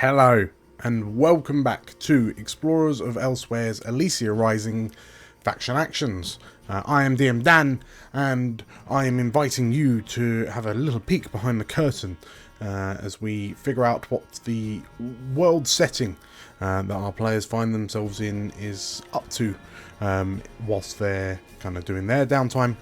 Hello, and welcome back to Explorers of Elsewhere's Elysia Rising Faction Actions. I am DM Dan, and I am inviting you to have a little peek behind the curtain as we figure out what the world setting that our players find themselves in is up to whilst they're kind of doing their downtime.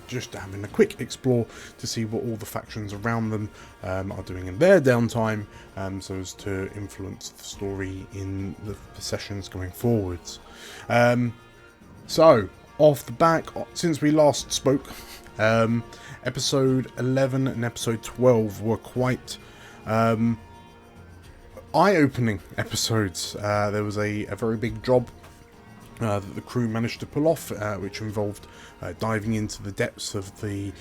Just having a quick explore to see what all the factions around them are doing in their downtime, so as to influence the story in the sessions going forwards. So, off the back, since we last spoke, episode 11 and episode 12 were quite eye-opening episodes. There was a very big job that the crew managed to pull off, which involved diving into the depths of the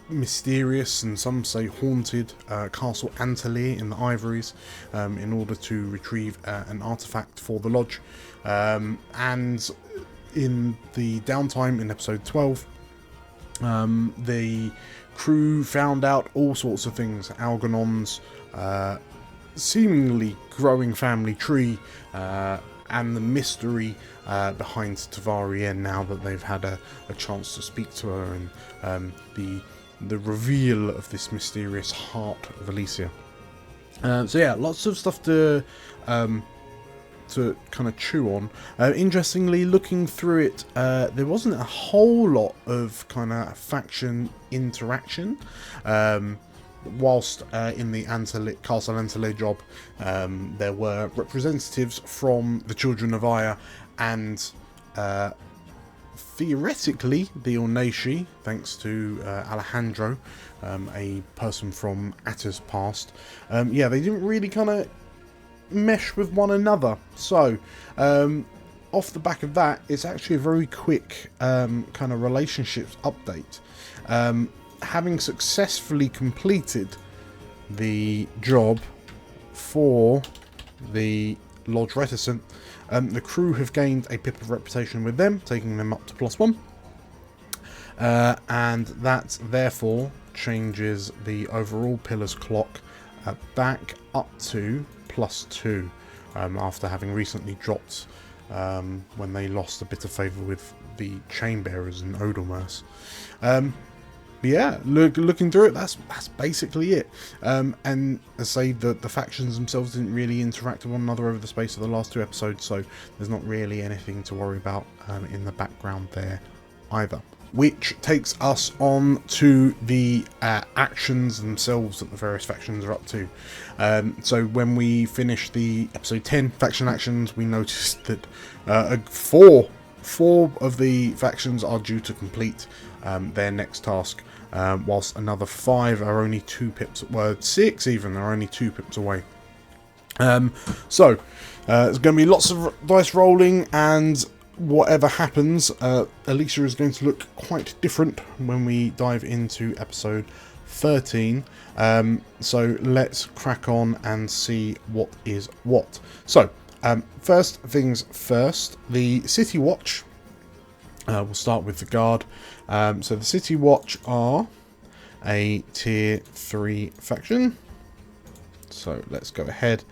mysterious and some say haunted Castle Elysia in the Ivories in order to retrieve an artifact for the lodge. And in the downtime in episode 12, the crew found out all sorts of things. Algernon's seemingly growing family tree, and the mystery behind Tavarien now that they've had a chance to speak to her, and the reveal of this mysterious heart of Elysia. So yeah, lots of stuff to kind of chew on. Interestingly, looking through it, there wasn't a whole lot of kind of faction interaction. Whilst in the Castle Elysia job, there were representatives from the Children of Aya and theoretically the Ornashi, thanks to Alejandro, a person from Atta's past. Yeah, they didn't really kind of mesh with one another. So, off the back of that, it's actually a very quick kind of relationships update. Having successfully completed the job for the Lodge Reticent, the crew have gained a pip of reputation with them, taking them up to +1. And that therefore changes the overall Pillars clock back up to +2, after having recently dropped when they lost a bit of favour with the Chainbearers and Odelmers. Yeah, looking through it, that's basically it. And as I say, the factions themselves didn't really interact with one another over the space of the last 2 episodes, so there's not really anything to worry about in the background there either. Which takes us on to the actions themselves that the various factions are up to. So when we finished the episode 10 faction actions, we noticed that four of the factions are due to complete their next task, whilst another 5 are only 2 pips, well 6 even, are only 2 pips away. So there's going to be lots of dice rolling, and whatever happens, Elysia is going to look quite different when we dive into episode 13. So let's crack on and see what is what. So first things first, the City Watch. We'll start with the Guard. So the City Watch are a tier 3 faction. So let's go ahead.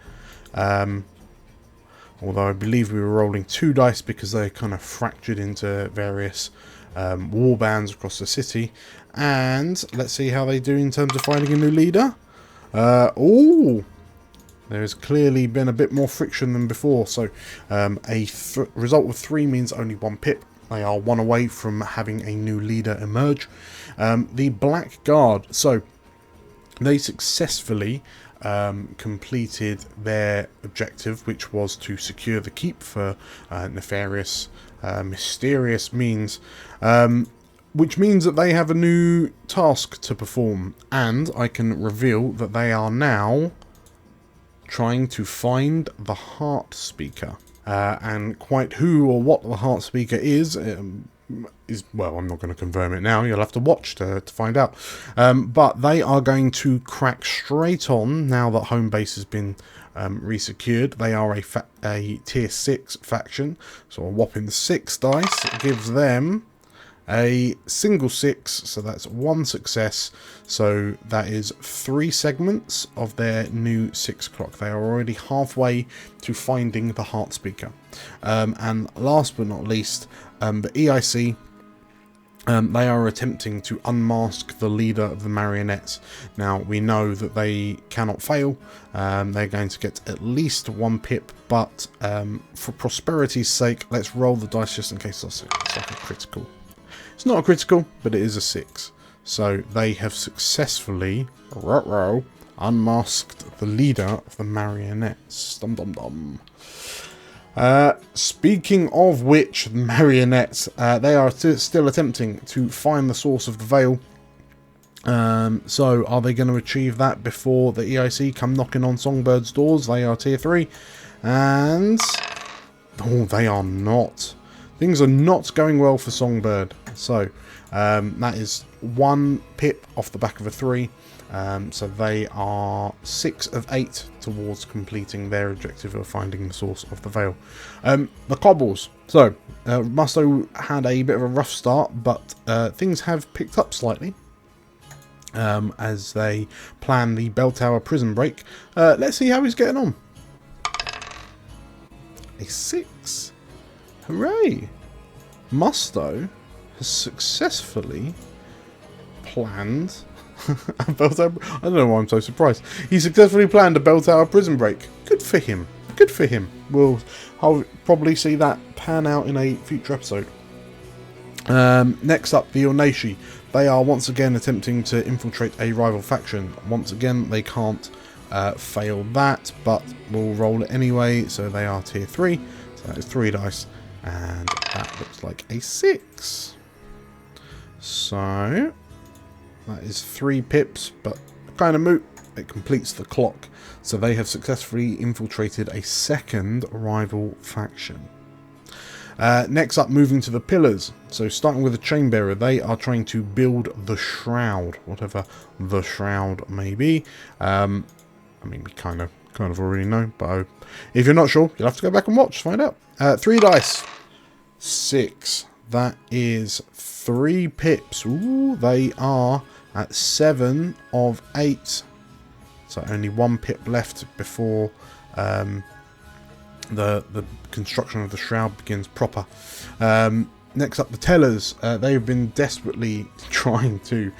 Although I believe we were rolling 2 dice because they kind of fractured into various war bands across the city. And let's see how they do in terms of finding a new leader. There's clearly been a bit more friction than before. So a result of 3 means only 1 pip. They are 1 away from having a new leader emerge. The Black Guard. So they successfully completed their objective, which was to secure the keep for nefarious, mysterious means. Which means that they have a new task to perform. And I can reveal that they are now trying to find the Heart Speaker. And quite who or what the Heart Speaker is, well, I'm not going to confirm it now. You'll have to watch to find out. But they are going to crack straight on now that home base has been resecured. They are a tier 6 faction, so a whopping 6 dice gives them A single 6, so that's 1 success. So that is 3 segments of their new 6 o'clock. They are already halfway to finding the heart speaker. And last but not least, the EIC. They are attempting to unmask the leader of the marionettes. Now, we know that they cannot fail. They're going to get at least 1 pip, but for prosperity's sake, let's roll the dice just in case it's like a critical. It's not a critical, but it is a 6. So they have successfully unmasked the leader of the marionettes. Dum dum dum. Speaking of which, the marionettes, they are still attempting to find the source of the veil. So are they going to achieve that before the EIC come knocking on Songbird's doors? They are tier 3. And oh, they are not. Things are not going well for Songbird. So that is 1 pip off the back of a 3. So they are 6 of 8 towards completing their objective of finding the source of the veil. The cobbles. So Musto had a bit of a rough start, but things have picked up slightly as they plan the Bell Tower prison break. Let's see how he's getting on. A 6. Hooray! Musto has successfully planned a Bell Tower. I don't know why I'm so surprised. He successfully planned a Bell Tower prison break. Good for him. Good for him. I'll probably see that pan out in a future episode. Next up, the Oneshi. They are once again attempting to infiltrate a rival faction. Once again, they can't fail that, but we'll roll it anyway. So they are tier 3. So that is 3 dice. And that looks like a 6. So that is 3 pips, but kind of moot. It completes the clock. So they have successfully infiltrated a second rival faction. Next up, moving to the pillars. So starting with the Chainbearer, they are trying to build the Shroud, whatever the Shroud may be. I mean, we kind of already know, but if you're not sure, you'll have to go back and watch to find out. 3 dice. 6. That is 3 pips. Ooh, they are at 7 of 8. So only 1 pip left before the construction of the Shroud begins proper. Next up, the Tellers. They've been desperately trying to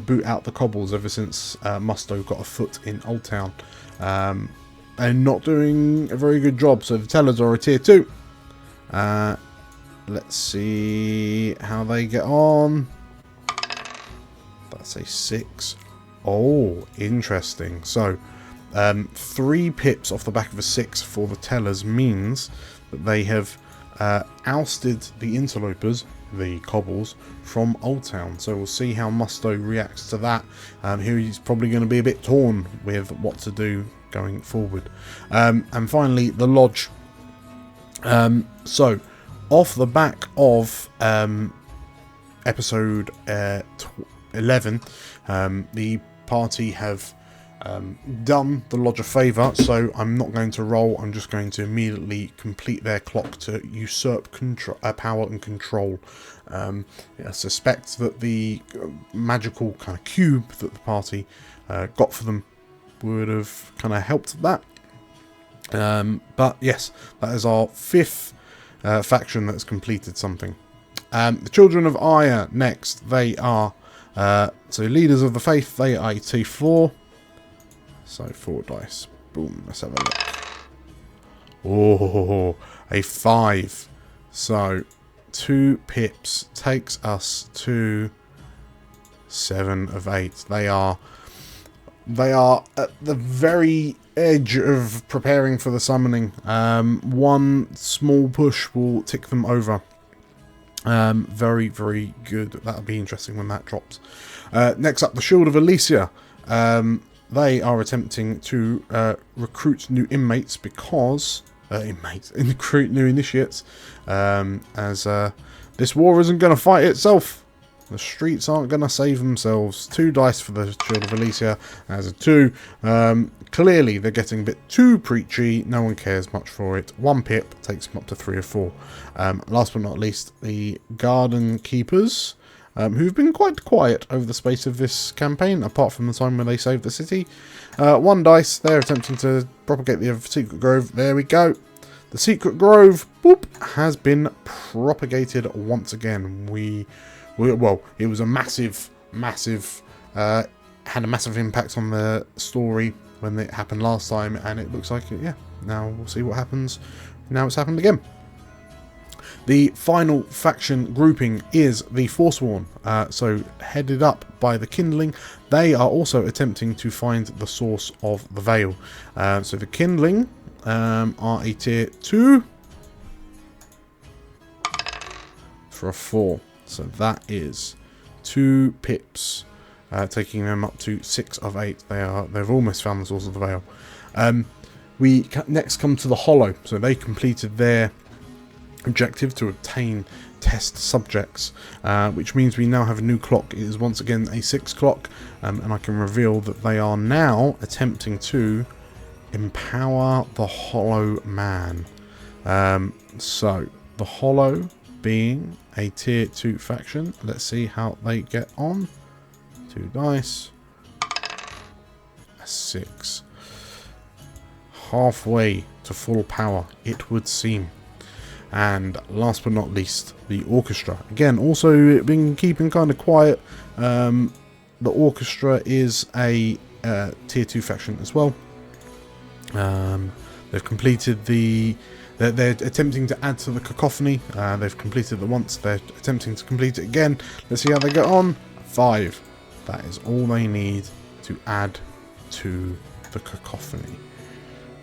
boot out the cobbles ever since Musto got a foot in Old Town. And not doing a very good job. So the Tellers are a tier 2. Let's see how they get on. That's a 6. Oh, interesting. So 3 pips off the back of a 6 for the Tellers means that they have ousted the interlopers, the cobbles, from Old Town. So we'll see how Musto reacts to that. Here he's probably going to be a bit torn with what to do going forward. And finally, the Lodge. So off the back of episode 11, the party have done the Lodge a favour, so I'm not going to roll. I'm just going to immediately complete their clock to usurp power and control. I suspect that the magical kind of cube that the party got for them would have kind of helped that. But yes, that is our 5th faction that's completed something. The Children of Aya next. They are so leaders of the faith. They are T4. So 4 dice. Boom. Let's have a look. Oh, a 5. So 2 pips takes us to 7 of 8. They are at the very edge of preparing for the summoning. 1 small push will tick them over. Very, very good. That'll be interesting when that drops. Next up, the Shield of Elysia. They are attempting to recruit new inmates because... recruit new initiates. As this war isn't going to fight itself. The streets aren't going to save themselves. 2 dice for the Shield of Elysia. As a 2. Clearly, they're getting a bit too preachy. No one cares much for it. 1 pip takes them up to 3 or 4. Last but not least, the Garden Keepers, who've been quite quiet over the space of this campaign, apart from the time when they saved the city. 1 dice. They're attempting to propagate the Secret Grove. There we go. The Secret Grove, boop, has been propagated once again. Well, it was a massive, had a massive impact on the story when it happened last time, and it looks like, yeah, now we'll see what happens. Now it's happened again. The final faction grouping is the Forsworn, so headed up by the Kindling. They are also attempting to find the source of the Veil. So the Kindling are a tier 2 for a 4. So that is 2 pips, taking them up to 6 of 8. They've almost found the source of the Veil. We next come to the Hollow. So they completed their objective to obtain test subjects, which means we now have a new clock. It is once again a 6 clock, and I can reveal that they are now attempting to empower the Hollow Man. So the Hollow being a tier 2 faction, let's see how they get on. 2 dice, a 6, halfway to full power, it would seem. And last but not least, the Orchestra. Again, also been keeping kind of quiet. The Orchestra is a tier 2 faction as well. They've completed the... They're attempting to add to the Cacophony. They've completed it once. They're attempting to complete it again. Let's see how they get on. 5. That is all they need to add to the Cacophony.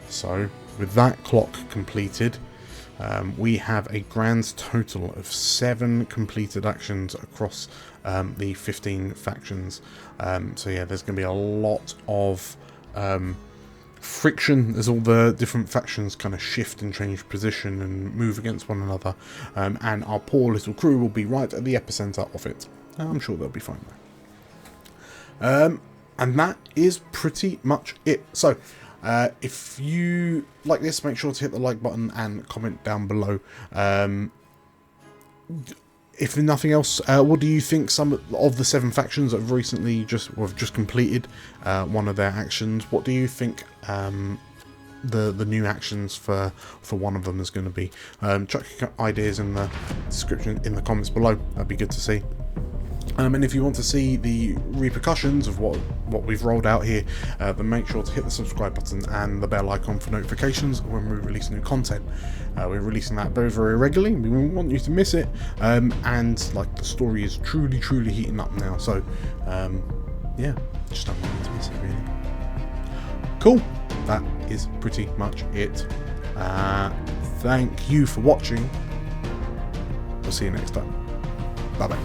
So, with that clock completed, we have a grand total of 7 completed actions across the 15 factions. So yeah, there's going to be a lot of friction as all the different factions kind of shift and change position and move against one another. And our poor little crew will be right at the epicenter of it. I'm sure they'll be fine though. And that is pretty much it. So, if you like this, make sure to hit the like button and comment down below. If nothing else, what do you think some of the 7 factions that have recently just completed one of their actions? What do you think the new actions for one of them is going to be? Chuck your ideas in the description, in the comments below. That'd be good to see. And if you want to see the repercussions of what we've rolled out here, then make sure to hit the subscribe button and the bell icon for notifications when we release new content. We're releasing that very, very regularly. We won't want you to miss it. And like, the story is truly heating up now. So yeah, just don't want you to miss it really. Cool. That is pretty much it. Thank you for watching. We'll see you next time. Bye bye.